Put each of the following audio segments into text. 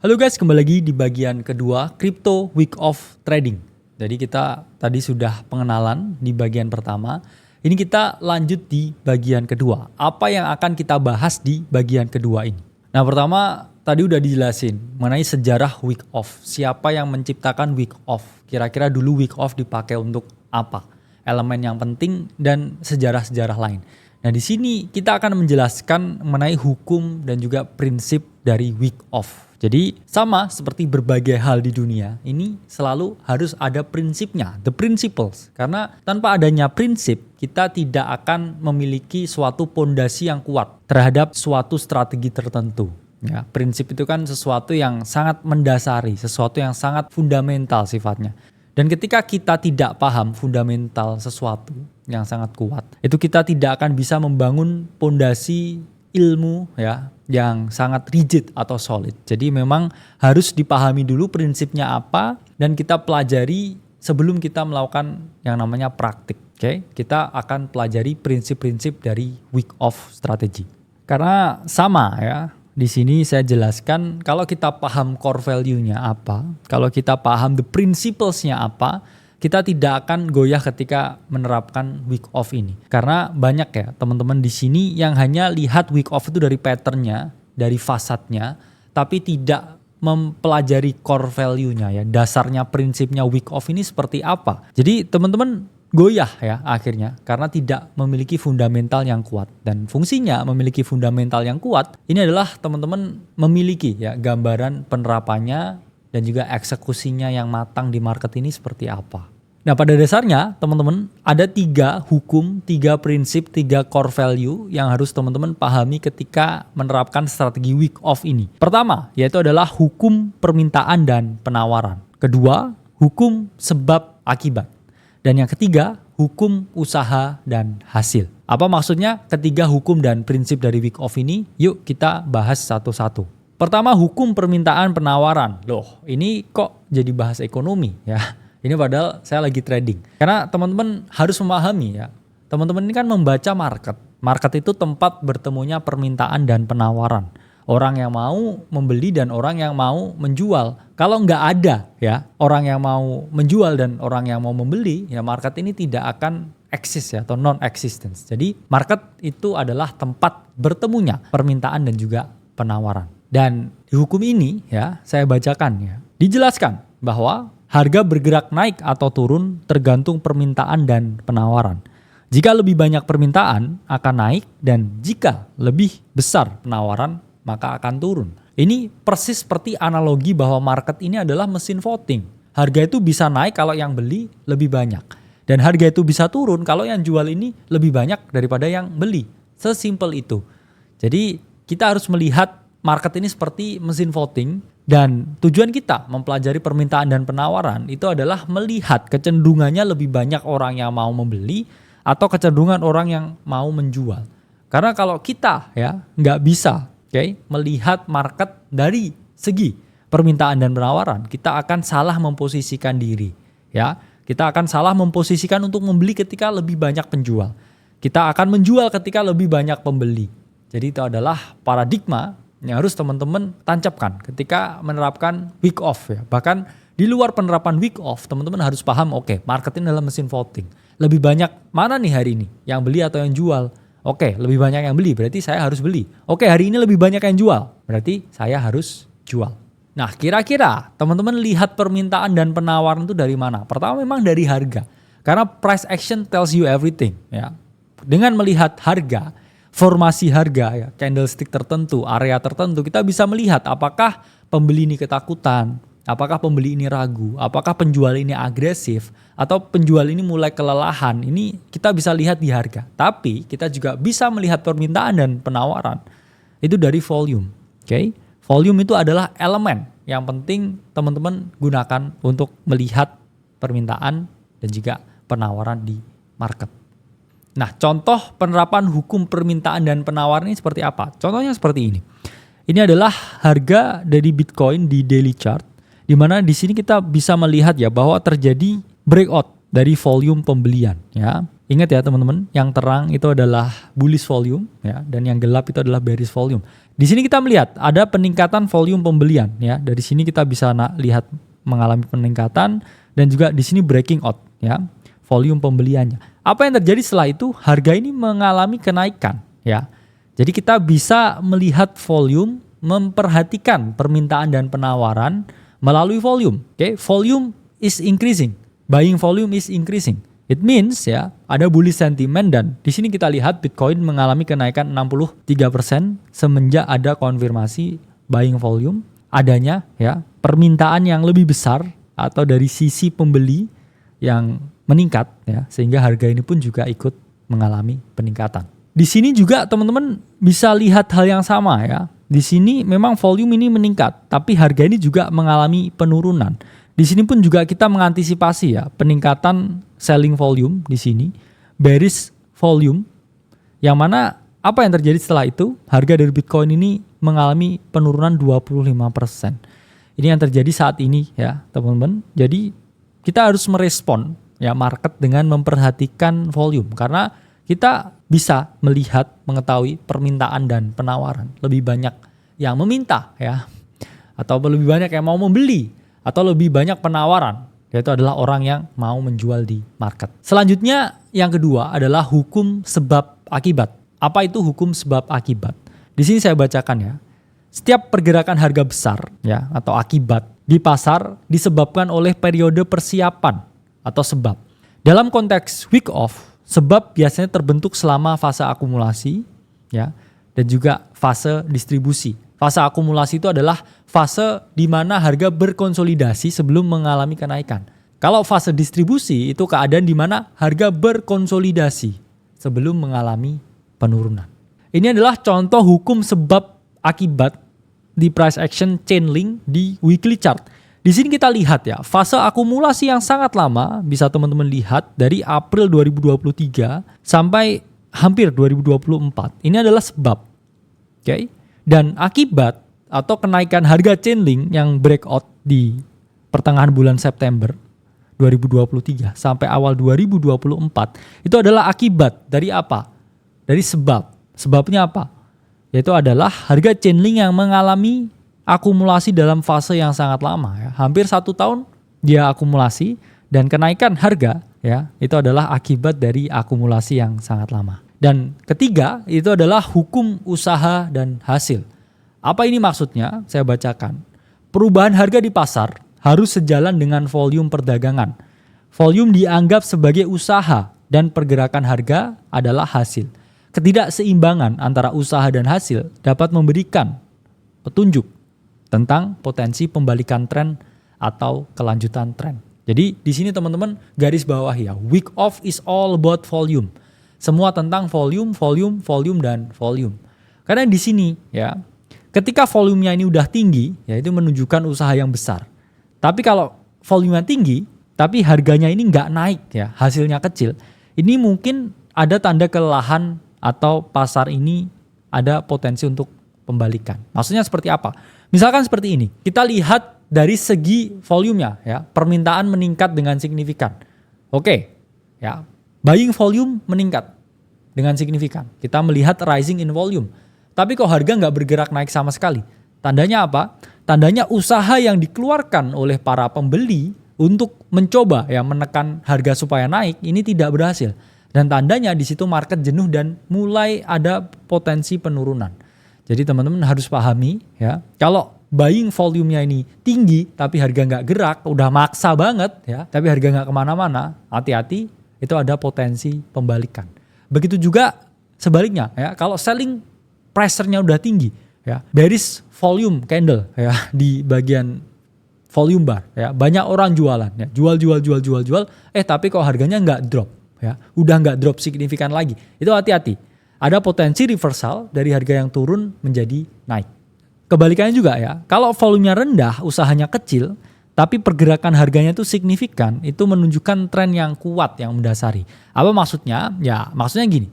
Halo guys, kembali lagi di bagian kedua Crypto Week of Trading. Jadi kita tadi sudah pengenalan di bagian pertama. Ini kita lanjut di bagian kedua. Apa yang akan kita bahas di bagian kedua ini? Nah, pertama tadi udah dijelasin mengenai sejarah week off. Siapa yang menciptakan week off? Kira-kira dulu week off dipakai untuk apa? Elemen yang penting dan sejarah-sejarah lain. Nah, di sini kita akan menjelaskan mengenai hukum dan juga prinsip dari week off. Jadi sama seperti berbagai hal di dunia, ini selalu harus ada prinsipnya, the principles. Karena tanpa adanya prinsip, kita tidak akan memiliki suatu pondasi yang kuat terhadap suatu strategi tertentu. Ya, prinsip itu kan sesuatu yang sangat mendasari, sesuatu yang sangat fundamental sifatnya. Dan ketika kita tidak paham fundamental sesuatu yang sangat kuat, itu kita tidak akan bisa membangun pondasi ilmu ya yang sangat rigid atau solid. Jadi memang harus dipahami dulu prinsipnya apa dan kita pelajari sebelum kita melakukan yang namanya praktik. Oke, kita akan pelajari prinsip-prinsip dari week off strategy. Karena sama ya. Di sini saya jelaskan kalau kita paham core value-nya apa, kalau kita paham the principles-nya apa, kita tidak akan goyah ketika menerapkan week off ini. Karena banyak ya teman-teman di sini yang hanya lihat week off itu dari pattern-nya, dari fasadnya, tapi tidak mempelajari core value-nya ya, dasarnya prinsipnya week off ini seperti apa. Jadi teman-teman goyah ya akhirnya karena tidak memiliki fundamental yang kuat. Dan fungsinya memiliki fundamental yang kuat ini adalah teman-teman memiliki ya gambaran penerapannya dan juga eksekusinya yang matang di market ini seperti apa. Nah, pada dasarnya teman-teman ada 3 hukum, 3 prinsip, 3 core value yang harus teman-teman pahami ketika menerapkan strategi week off ini. Pertama, yaitu adalah hukum permintaan dan penawaran. Kedua, hukum sebab akibat. Dan yang ketiga, hukum usaha dan hasil. Apa maksudnya ketiga hukum dan prinsip dari week off ini? Yuk kita bahas satu-satu. Pertama, hukum permintaan penawaran. Loh, ini kok jadi bahas ekonomi ya? Ini padahal saya lagi trading. Karena teman-teman harus memahami ya. Teman-teman ini kan membaca market. Market itu tempat bertemunya permintaan dan penawaran. Orang yang mau membeli dan orang yang mau menjual. Kalau nggak ada ya orang yang mau menjual dan orang yang mau membeli, ya market ini tidak akan eksis ya atau non-existence. Jadi market itu adalah tempat bertemunya permintaan dan juga penawaran. Dan di hukum ini ya saya bacakan ya. Dijelaskan bahwa harga bergerak naik atau turun tergantung permintaan dan penawaran. Jika lebih banyak permintaan akan naik dan jika lebih besar penawaran maka akan turun. Ini persis seperti analogi bahwa market ini adalah mesin voting. Harga itu bisa naik kalau yang beli lebih banyak. Dan harga itu bisa turun kalau yang jual ini lebih banyak daripada yang beli. Sesimpel itu. Jadi kita harus melihat market ini seperti mesin voting. Dan tujuan kita mempelajari permintaan dan penawaran itu adalah melihat kecenderungannya lebih banyak orang yang mau membeli atau kecenderungan orang yang mau menjual. Karena kalau kita ya nggak bisa melihat market dari segi permintaan dan penawaran, kita akan salah memposisikan diri. Ya, kita akan salah memposisikan untuk membeli ketika lebih banyak penjual. Kita akan menjual ketika lebih banyak pembeli. Jadi itu adalah paradigma yang harus teman-teman tancapkan ketika menerapkan week off ya. Bahkan di luar penerapan week off, teman-teman harus paham, market ini adalah mesin voting. Lebih banyak mana nih hari ini, yang beli atau yang jual? Lebih banyak yang beli, berarti saya harus beli. Hari ini lebih banyak yang jual, berarti saya harus jual. Nah, kira-kira teman-teman lihat permintaan dan penawaran itu dari mana? Pertama memang dari harga. Karena price action tells you everything. Ya. Dengan melihat harga, formasi harga, ya, candlestick tertentu, area tertentu, kita bisa melihat apakah pembeli ini ketakutan, apakah pembeli ini ragu, apakah penjual ini agresif, atau penjual ini mulai kelelahan. Ini kita bisa lihat di harga. Tapi kita juga bisa melihat permintaan dan penawaran. Itu dari volume. Volume itu adalah elemen yang penting teman-teman gunakan untuk melihat permintaan dan juga penawaran di market. Nah, contoh penerapan hukum permintaan dan penawaran ini seperti apa? Contohnya seperti ini. Ini adalah harga dari Bitcoin di daily chart. Di mana di sini kita bisa melihat ya bahwa terjadi breakout dari volume pembelian ya. Ingat ya teman-teman, yang terang itu adalah bullish volume ya, dan yang gelap itu adalah bearish volume. Di sini kita melihat ada peningkatan volume pembelian ya. Dari sini kita bisa lihat mengalami peningkatan, dan juga di sini breaking out ya, volume pembeliannya. Apa yang terjadi setelah itu? Harga ini mengalami kenaikan ya. Jadi kita bisa melihat volume, memperhatikan permintaan dan penawaran melalui volume. Oke, volume is increasing, buying volume is increasing. It means ya ada bullish sentiment, dan di sini kita lihat Bitcoin mengalami kenaikan 63% semenjak ada konfirmasi buying volume, adanya ya permintaan yang lebih besar atau dari sisi pembeli yang meningkat ya, sehingga harga ini pun juga ikut mengalami peningkatan. Di sini juga teman-teman bisa lihat hal yang sama ya. Di sini memang volume ini meningkat, tapi harga ini juga mengalami penurunan. Di sini pun juga kita mengantisipasi ya peningkatan selling volume di sini, bearish volume, yang mana apa yang terjadi setelah itu? Harga dari Bitcoin ini mengalami penurunan 25%. Ini yang terjadi saat ini ya teman-teman. Jadi kita harus merespon ya market dengan memperhatikan volume, karena kita bisa melihat, mengetahui permintaan dan penawaran. Lebih banyak yang meminta ya, atau lebih banyak yang mau membeli, atau lebih banyak penawaran, yaitu adalah orang yang mau menjual di market. Selanjutnya yang kedua adalah hukum sebab akibat. Apa itu hukum sebab akibat? Di sini saya bacakan ya. Setiap pergerakan harga besar ya atau akibat di pasar disebabkan oleh periode persiapan atau sebab. Dalam konteks week off, sebab biasanya terbentuk selama fase akumulasi ya, dan juga fase distribusi. Fase akumulasi itu adalah fase di mana harga berkonsolidasi sebelum mengalami kenaikan. Kalau fase distribusi itu keadaan di mana harga berkonsolidasi sebelum mengalami penurunan. Ini adalah contoh hukum sebab akibat di price action chain link di weekly chart. Di sini kita lihat ya, fase akumulasi yang sangat lama, bisa teman-teman lihat dari April 2023 sampai hampir 2024. Ini adalah sebab. Oke. Dan akibat atau kenaikan harga Chainlink yang breakout di pertengahan bulan September 2023 sampai awal 2024 itu adalah akibat dari apa? Dari sebab. Sebabnya apa? Yaitu adalah harga Chainlink yang mengalami akumulasi dalam fase yang sangat lama ya. Hampir 1 tahun dia akumulasi, dan kenaikan harga ya itu adalah akibat dari akumulasi yang sangat lama. Dan ketiga itu adalah hukum usaha dan hasil. Apa ini maksudnya? Saya bacakan. Perubahan harga di pasar harus sejalan dengan volume perdagangan. Volume dianggap sebagai usaha dan pergerakan harga adalah hasil. Ketidakseimbangan antara usaha dan hasil dapat memberikan petunjuk tentang potensi pembalikan tren atau kelanjutan tren. Jadi di sini teman-teman garis bawah ya, week off is all about volume. Semua tentang volume, volume, volume, dan volume. Karena di sini ya, ketika volumenya ini udah tinggi, ya itu menunjukkan usaha yang besar. Tapi kalau volumenya tinggi, tapi harganya ini nggak naik ya, hasilnya kecil, ini mungkin ada tanda kelelahan atau pasar ini ada potensi untuk pembalikan. Maksudnya seperti apa? Misalkan seperti ini, kita lihat dari segi volumenya ya, permintaan meningkat dengan signifikan. Oke, ya. Buying volume meningkat dengan signifikan. Kita melihat rising in volume. Tapi kok harga nggak bergerak naik sama sekali? Tandanya apa? Tandanya usaha yang dikeluarkan oleh para pembeli untuk mencoba ya menekan harga supaya naik ini tidak berhasil. Dan tandanya di situ market jenuh dan mulai ada potensi penurunan. Jadi teman-teman harus pahami ya, kalau buying volumenya ini tinggi tapi harga nggak gerak, udah maksa banget ya, tapi harga nggak kemana-mana, hati-hati. Itu ada potensi pembalikan. Begitu juga sebaliknya ya, kalau selling pressure-nya udah tinggi ya, bearish volume candle ya di bagian volume bar ya, banyak orang jualan ya, jual, tapi kok harganya nggak drop ya, udah nggak drop signifikan lagi. Itu hati-hati. Ada potensi reversal dari harga yang turun menjadi naik. Kebalikannya juga ya, kalau volumenya rendah, usahanya kecil, tapi pergerakan harganya itu signifikan, itu menunjukkan tren yang kuat yang mendasari. Apa maksudnya? Ya maksudnya gini,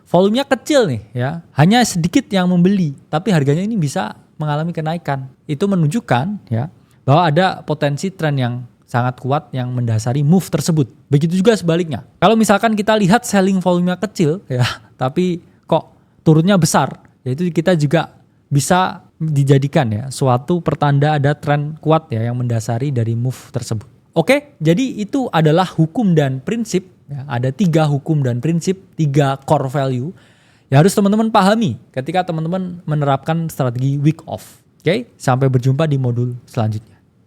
volumenya kecil nih ya, hanya sedikit yang membeli, tapi harganya ini bisa mengalami kenaikan. Itu menunjukkan ya bahwa ada potensi tren yang sangat kuat yang mendasari move tersebut. Begitu juga sebaliknya. Kalau misalkan kita lihat selling volume-nya kecil ya, tapi kok turunnya besar, yaitu kita juga bisa dijadikan ya suatu pertanda ada tren kuat ya yang mendasari dari move tersebut. Oke, jadi itu adalah hukum dan prinsip. Ya, ada 3 hukum dan prinsip, 3 core value yang harus teman-teman pahami ketika teman-teman menerapkan strategi week off. Oke, sampai berjumpa di modul selanjutnya.